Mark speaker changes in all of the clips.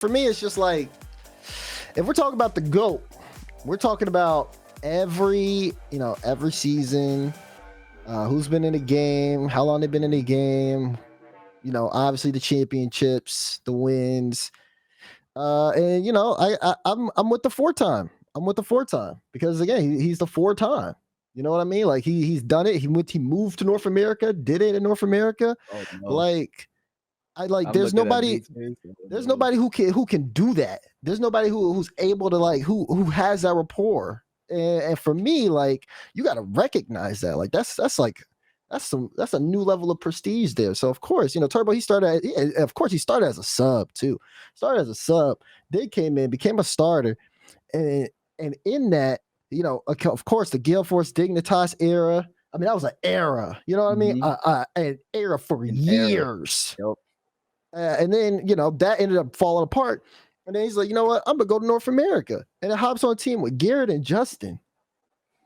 Speaker 1: For me, it's just like, if we're talking about the GOAT, we're talking about every season, who's been in the game, how long they've been in the game, obviously the championships, the wins. And I'm with the four-time. I'm with the four-time because again, he's the four-time. You know what I mean? Like he's done it. He moved to North America, did it in North America.
Speaker 2: Oh, no.
Speaker 1: Like
Speaker 2: I'm
Speaker 1: there's
Speaker 2: looking at
Speaker 1: nobody
Speaker 2: these faces.
Speaker 1: there's nobody who can do that. There's nobody who's able to who has that rapport. And for me, like, you got to recognize that. Like that's a new level of prestige there. So of course, Turbo, he started as a sub too. Started as a sub. They came in, became a starter. And in that, of course, the Gale Force Dignitas era. I mean, that was an era. You know what I mean? An era for years.
Speaker 2: Yep.
Speaker 1: And then, that ended up falling apart. And then he's like, you know what? I'm going to go to North America. And it hops on a team with Garrett and Justin.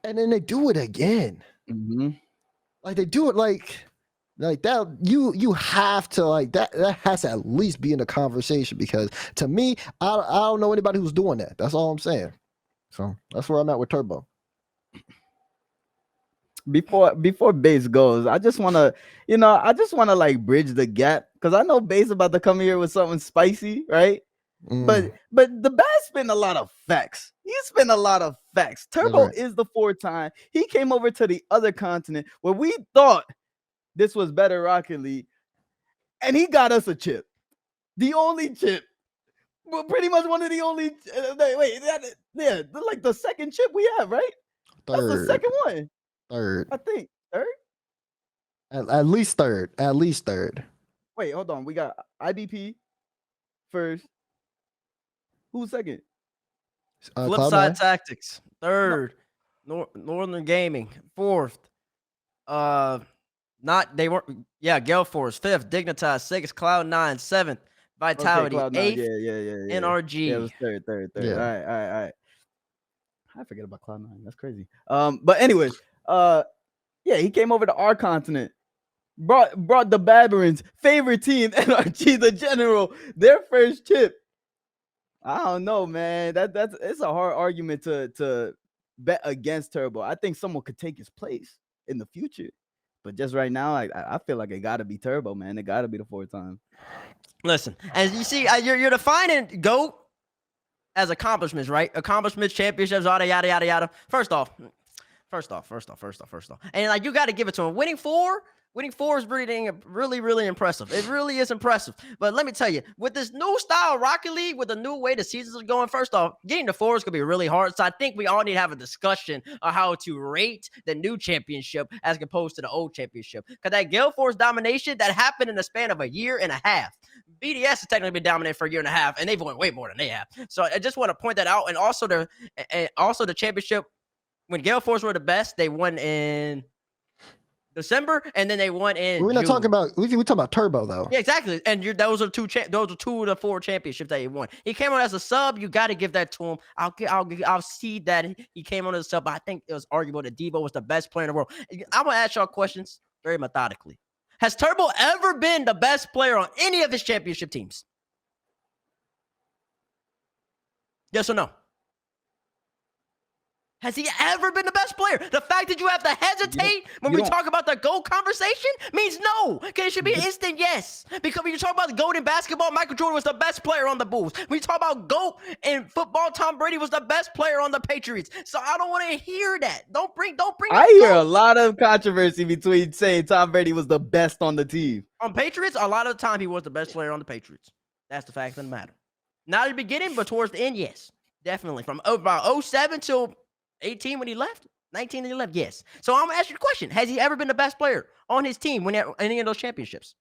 Speaker 1: And then they do it again.
Speaker 2: Mm-hmm.
Speaker 1: Like they do it like that. You have to that has to at least be in the conversation, because to me, I don't know anybody who's doing that. That's all I'm saying. So that's where I'm at with Turbo.
Speaker 2: Before Base goes, I just want to like bridge the gap, because I know Base about to come here with something spicy, right? But the Bass spin a lot of facts. He spent a lot of facts. Turbo is the four-time. He came over to the other continent where we thought this was better Rocket League, and he got us a chip, the only chip. Well, pretty much one of the only. Like the second chip we have, right?
Speaker 1: Third.
Speaker 2: That's the second one.
Speaker 1: Third.
Speaker 2: I think third.
Speaker 1: At least third. At least third.
Speaker 2: Wait, hold on. We got IBP first. Who's second?
Speaker 3: Flipside Tactics third. Northern Gaming fourth. Gale Force fifth. Dignitas sixth. Cloud9 seventh. Vitality eighth.
Speaker 2: Yeah.
Speaker 3: NRG.
Speaker 2: Yeah, it was third.
Speaker 1: Yeah.
Speaker 2: All right. I forget about Cloud9. That's crazy. But anyways, he came over to our continent. Brought the Babarans' favorite team, NRG, the General, their first chip. I don't know, man. It's a hard argument to bet against Turbo. I think someone could take his place in the future, but just right now, I feel like it got to be Turbo, man. It got to be the four-time.
Speaker 3: Listen, as you see, you're defining GOAT as accomplishments, right? Accomplishments, championships, yada yada yada yada. First off, and like, you got to give it to him. Winning four is really impressive. It really is impressive. But let me tell you, with this new style Rocket League, with the new way the seasons are going, first off, getting to four is going to be really hard. So I think we all need to have a discussion on how to rate the new championship as opposed to the old championship. Because that Gale Force domination, that happened in the span of a year and a half. BDS has technically been dominant for a year and a half, and they've won way more than they have. So I just want to point that out. And also the championship, when Gale Force were the best, they won in December, and then they won in.
Speaker 1: We're not talking about. We're talking about Turbo though.
Speaker 3: Yeah, exactly. And those are two of the four championships that he won. He came on as a sub. You got to give that to him. I'll see that he came on as a sub. But I think it was arguable that Devo was the best player in the world. I'm gonna ask y'all questions very methodically. Has Turbo ever been the best player on any of his championship teams? Yes or no? Has he ever been the best player? The fact that you have to hesitate when we talk about the GOAT conversation means no. Okay, it should be an instant yes. Because when you talk about the GOAT in basketball, Michael Jordan was the best player on the Bulls. When you talk about GOAT in football, Tom Brady was the best player on the Patriots. So I don't want to hear that. Don't bring.
Speaker 2: I hear a lot of controversy between saying Tom Brady was the best on the team.
Speaker 3: On Patriots, a lot of the time he was the best player on the Patriots. That's the fact of the matter. Not at the beginning, but towards the end, yes, definitely. From about 07 till 18 when he left, 19 when he left, yes. So I'm gonna ask you the question: has he ever been the best player on his team when any of those championships?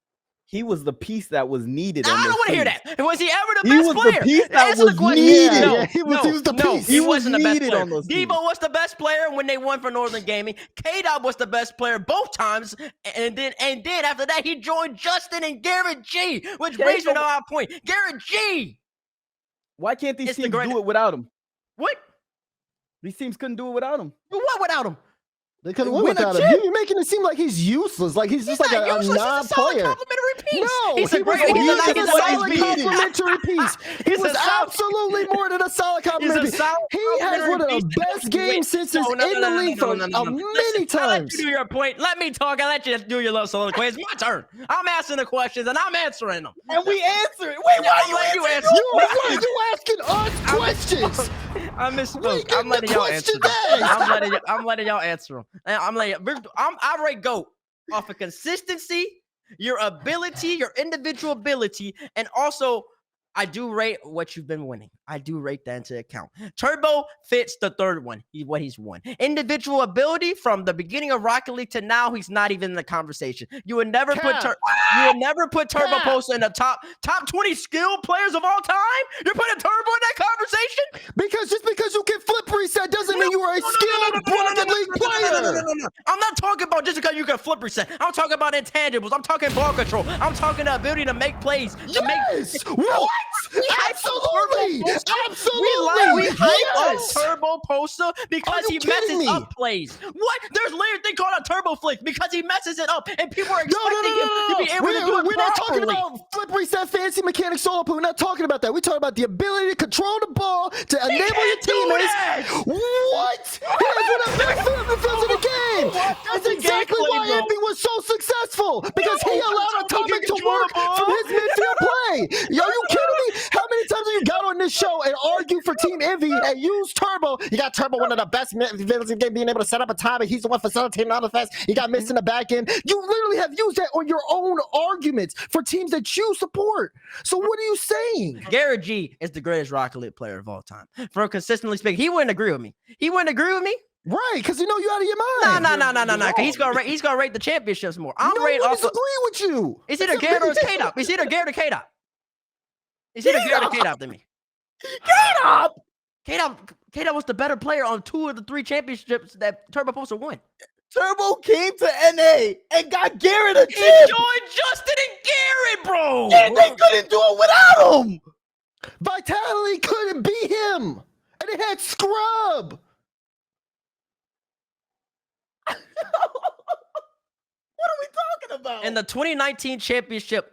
Speaker 2: He was the piece that was needed.
Speaker 3: I don't want to hear that. Was he ever the best player?
Speaker 2: He was the piece that was needed.
Speaker 1: No, he was the piece.
Speaker 3: He wasn't the best player.
Speaker 2: On those
Speaker 3: Devo was the best player when they won for Northern Gaming. K-Dot was the best player both times, and then after that he joined Justin and Garrett G, which brings me to our point. Garrett G.
Speaker 2: Why can't these teams do it without him?
Speaker 3: What?
Speaker 2: These teams couldn't do it without him.
Speaker 3: What without him?
Speaker 1: They could have won
Speaker 2: win a
Speaker 1: without him.
Speaker 2: chip.
Speaker 1: You're making it seem like he's useless. Like he's just like
Speaker 3: not
Speaker 1: a
Speaker 3: useless. He's a solid
Speaker 1: non-player.
Speaker 3: complimentary piece.
Speaker 1: No,
Speaker 3: he's
Speaker 1: he
Speaker 3: a great.
Speaker 1: was
Speaker 3: He's
Speaker 1: more
Speaker 3: a,
Speaker 1: than
Speaker 3: he's
Speaker 1: a
Speaker 3: a
Speaker 1: solid
Speaker 3: nice piece.
Speaker 1: complimentary piece. He
Speaker 3: He's a
Speaker 1: was
Speaker 3: solid-
Speaker 1: absolutely more than a solid complimentary piece.
Speaker 3: solid
Speaker 1: He has one of the
Speaker 3: complimentary
Speaker 1: best games since he's in the league for many
Speaker 3: Listen, I'll let
Speaker 1: times.
Speaker 3: you do your point. Let me talk. I'll let you do your little soliloquy. It's my turn. I'm asking the questions and I'm answering them.
Speaker 2: And we answer it. Wait, why
Speaker 3: I'm
Speaker 2: you
Speaker 3: letting
Speaker 2: answer?
Speaker 1: You asking us questions?
Speaker 3: I
Speaker 1: We
Speaker 3: misspoke.
Speaker 1: get
Speaker 3: I'm letting
Speaker 1: the
Speaker 3: y'all answer
Speaker 1: question
Speaker 3: them.
Speaker 1: asked.
Speaker 3: I'm letting y'all answer them. I rate GOAT off of consistency, your ability, your individual ability, and also I do rate what you've been winning. I do rate that into account. Turbo fits the third one. What he's won. Individual ability from the beginning of Rocket League to now, he's not even in the conversation. You would never put Turbo Poster in the top 20 skilled players of all time. You're putting Turbo in that conversation?
Speaker 1: Because just because you can flip reset doesn't mean you are a skilled Rocket League player.
Speaker 3: I'm not talking about just because you can flip reset. I'm talking about intangibles. I'm talking ball control. I'm talking the ability to make plays.
Speaker 1: Yes. What? Absolutely.
Speaker 3: We hype
Speaker 1: Yes.
Speaker 3: up Turbo Poster because
Speaker 1: Are
Speaker 3: he
Speaker 1: you kidding
Speaker 3: messes
Speaker 1: me?
Speaker 3: up plays. What? There's later thing called a Turbo Flick because he messes it up and people are expecting him to be able to do it
Speaker 1: We're not talking
Speaker 3: properly.
Speaker 1: about flip reset fancy mechanics solo play. We're not talking about that. We're talking about the ability to control the ball to enable your
Speaker 3: can't do
Speaker 1: teammates.
Speaker 3: that.
Speaker 1: What? He has one of the best midfielders in the game. That's exactly why
Speaker 3: bro.
Speaker 1: Envy was so successful because he allowed
Speaker 3: Turbo
Speaker 1: Atomic
Speaker 3: can
Speaker 1: to
Speaker 3: control
Speaker 1: work
Speaker 3: the ball.
Speaker 1: from his midfield play. Yo, you kidding me? How many times have you got on this show and argued for Team Envy and used Turbo? You got Turbo, one of the best midfielders in the game, being able to set up a time, and he's the one facilitating all the fast. He got missed in the back end. You literally have used that on your own arguments for teams that you support. So what are you saying?
Speaker 3: Garrett G is the greatest Rocket League player of all time. For consistently speaking, he wouldn't agree with me. He wouldn't agree with me.
Speaker 1: Right, because you know you out of your mind.
Speaker 3: No. He's gonna rate the championships more. I'm
Speaker 1: no
Speaker 3: rating
Speaker 1: one
Speaker 3: off.
Speaker 1: disagree with you.
Speaker 3: It's either Garrett or it's K-Dop. It's either Garrett or K-Dop. It's either Garrett or K-Dop than me.
Speaker 2: K-Dop.
Speaker 3: K-Dop was the better player on 2 of the 3 championships that Turbo Poster won.
Speaker 2: Turbo came to NA and got Garrett a
Speaker 3: He
Speaker 2: chip.
Speaker 3: joined Justin and Garrett, bro.
Speaker 2: And they couldn't do it without him.
Speaker 1: Vitality couldn't beat him, and it had Scrub.
Speaker 2: What are we talking about?
Speaker 3: In the 2019 championship,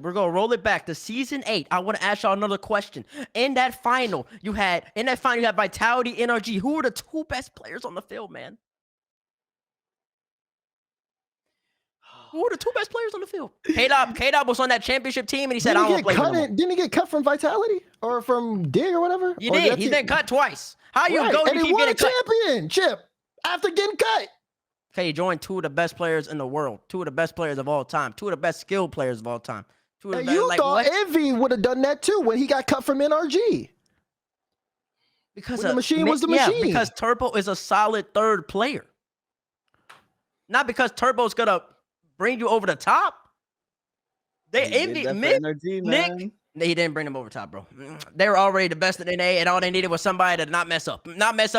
Speaker 3: we're gonna roll it back to season 8. I want to ask y'all another question. In that final, you had Vitality, NRG. Who were the 2 best players on the field, man? Who were the 2 best players on the field? K-Dop was on that championship team, and he said, "I don't want to play with him."
Speaker 1: Didn't he get cut from Vitality or from Dig or whatever?
Speaker 3: You
Speaker 1: Or
Speaker 3: did.
Speaker 1: that
Speaker 3: He's
Speaker 1: team?
Speaker 3: been cut twice. How you
Speaker 1: Right,
Speaker 3: go?
Speaker 1: and
Speaker 3: You
Speaker 1: he
Speaker 3: keep
Speaker 1: won a
Speaker 3: getting cut.
Speaker 1: championship after getting cut.
Speaker 3: Okay, he joined 2 of the best players in the world, 2 of the best players of all time, 2 of the best skilled players of all time. 2 of the
Speaker 1: And
Speaker 3: best,
Speaker 1: you
Speaker 3: like,
Speaker 1: thought
Speaker 3: what?
Speaker 1: Envy would have done that too when he got cut from NRG.
Speaker 3: Because
Speaker 1: When the machine was the machine.
Speaker 3: because Turbo is a solid 3rd player. Not because Turbo's gonna bring you over the top. They envy Nick. He didn't bring them over top, bro. They were already the best in the NA, and all they needed was somebody to not mess up and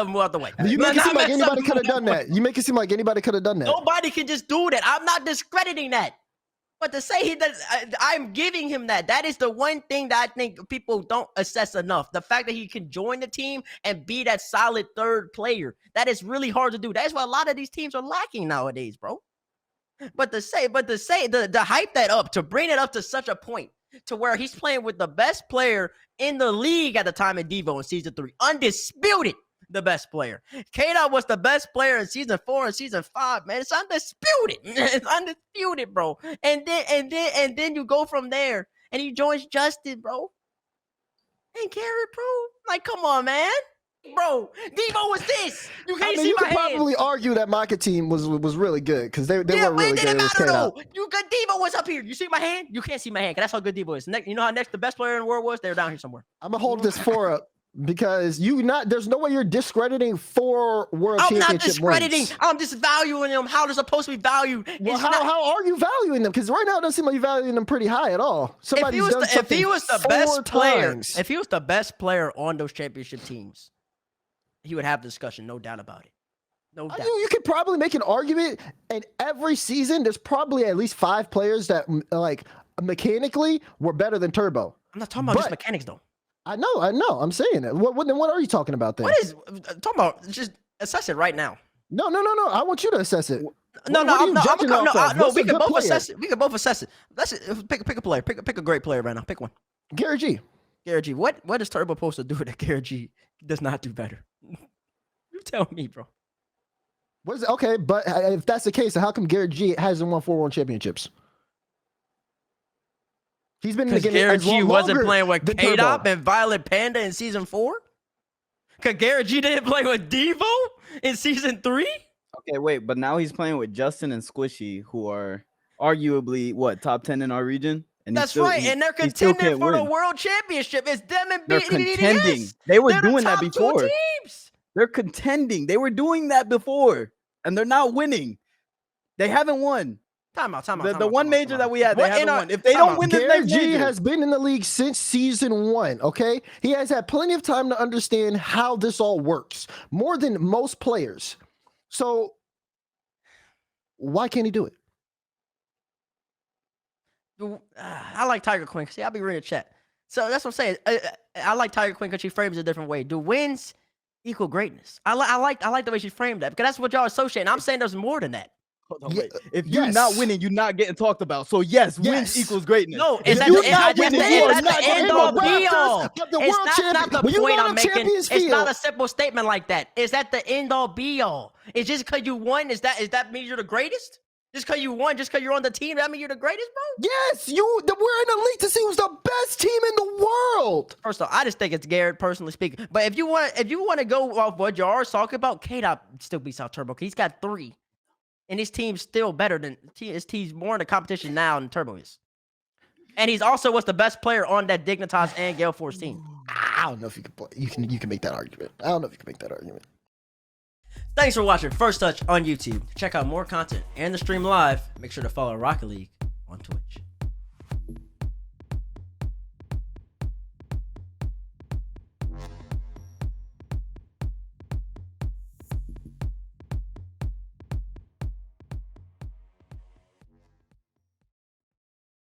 Speaker 3: move out the way.
Speaker 1: You make it seem like
Speaker 3: Not mess
Speaker 1: anybody
Speaker 3: up.
Speaker 1: could have done that. You make it seem like anybody could have done that.
Speaker 3: Nobody can just do that. I'm not discrediting that. But to say I'm giving him that. That is the one thing that I think people don't assess enough. The fact that he can join the team and be that solid 3rd player. That is really hard to do. That's why a lot of these teams are lacking nowadays, bro. But to hype that up, to bring it up to such a point to where he's playing with the best player in the league at the time in Devo in season 3. Undisputed. The best player. K-Dot was the best player in season 4 and season 5, man. It's undisputed. It's undisputed, bro. And then you go from there and he joins Justin, bro. And Garrett, bro. Like, come on, man. Bro, Devo was this. You can't see
Speaker 1: you
Speaker 3: my
Speaker 1: could
Speaker 3: hand.
Speaker 1: probably argue that Maka team was really good because they were
Speaker 3: But
Speaker 1: really
Speaker 3: it
Speaker 1: good.
Speaker 3: didn't
Speaker 1: It was
Speaker 3: matter
Speaker 1: K-Dot.
Speaker 3: though. Devo was up here. You see my hand? You can't see my hand. That's how good Devo is. You know how the best player in the world was? They were down here somewhere.
Speaker 1: I'm gonna hold this 4 up because there's no way you're discrediting 4 world
Speaker 3: I'm not
Speaker 1: championship
Speaker 3: discrediting.
Speaker 1: wins.
Speaker 3: I'm just valuing them how they're supposed to be valued.
Speaker 1: Well,
Speaker 3: It's
Speaker 1: how
Speaker 3: not-
Speaker 1: are you valuing them? Because right now it doesn't seem like you're valuing them pretty high at all.
Speaker 3: if he was the best player,
Speaker 1: times.
Speaker 3: if he was the best player on those championship teams, he would have discussion, no doubt about it. No doubt.
Speaker 1: You could probably make an argument, and every season there's probably at least 5 players that like mechanically were better than Turbo.
Speaker 3: I'm not talking about just mechanics though.
Speaker 1: I know. I'm saying it. What are you talking about then?
Speaker 3: What is talking about? Just Assess it right now.
Speaker 1: No. I want you to assess it.
Speaker 3: No,
Speaker 1: What are you
Speaker 3: I'm
Speaker 1: judging
Speaker 3: no,
Speaker 1: off of?
Speaker 3: no.
Speaker 1: What's
Speaker 3: We
Speaker 1: a
Speaker 3: can
Speaker 1: good
Speaker 3: both
Speaker 1: player?
Speaker 3: assess it. We can both assess it. Pick a player. Pick a great player right now. Pick one.
Speaker 1: Gary G.
Speaker 3: Gary G. What is Turbo supposed to do that Gary G does not do better? You tell me, bro.
Speaker 1: What is it? Okay, but if that's the case, how come Gary G hasn't won 4 world championships? He's been in the
Speaker 3: Because
Speaker 1: game
Speaker 3: Gary G wasn't playing with
Speaker 1: than
Speaker 3: K-Dop
Speaker 1: Turbo.
Speaker 3: and Violet Panda in season 4. Because Gary G didn't play with Devo in season 3.
Speaker 2: Okay, wait, but now he's playing with Justin and Squishy, who are arguably top 10 in our region. And
Speaker 3: That's right, and they're contending for the world championship. It's them and
Speaker 2: They're contending. They were doing that before.
Speaker 3: Teams.
Speaker 2: They're contending. They were doing that before, and they're not winning. They haven't won.
Speaker 3: Time out.
Speaker 2: The one major that we had, they haven't won. If they don't win this
Speaker 1: Gary
Speaker 2: next
Speaker 1: G
Speaker 2: major,
Speaker 1: has been in the league since season 1. Okay, he has had plenty of time to understand how this all works, more than most players. So why can't he do it?
Speaker 3: I like Tiger Queen. See, I'll be reading the chat. So that's what I'm saying. I like Tiger Queen because she frames it a different way. Do wins equal greatness? I like the way she framed that because that's what y'all associate. I'm saying there's more than that.
Speaker 2: hold on, wait. If you're not winning, you're not getting talked about. So yes, wins equals greatness.
Speaker 3: No,
Speaker 2: if
Speaker 3: is that
Speaker 2: you're
Speaker 3: the,
Speaker 2: not winning, you are
Speaker 3: that's
Speaker 2: not
Speaker 3: the end all be all?
Speaker 1: The world
Speaker 3: It's not the
Speaker 1: when you
Speaker 3: point
Speaker 1: go
Speaker 3: I'm
Speaker 1: to
Speaker 3: making.
Speaker 1: Champions
Speaker 3: It's not
Speaker 1: Field-
Speaker 3: a simple statement like that. Is that the end all be all? It's just because you won. Is that mean you're the greatest? Just because you won, just because you're on the team, that mean you're the greatest, bro?
Speaker 1: Yes, we're in the league to see who's the best team in the world.
Speaker 3: First off, I just think it's Garrett, personally speaking. But if you want to go off what y'all are talking about, K-Dop still beats out Turbo. He's got 3. And his team's still better than his team's more in the competition now than Turbo is. And he's also was the best player on that Dignitas and Gale Force team.
Speaker 1: I don't know if you can play. You can make that argument. I don't know if you can make that argument.
Speaker 3: Thanks for watching First Touch on YouTube. Check out more content and the stream live. Make sure to follow Rocket League on Twitch.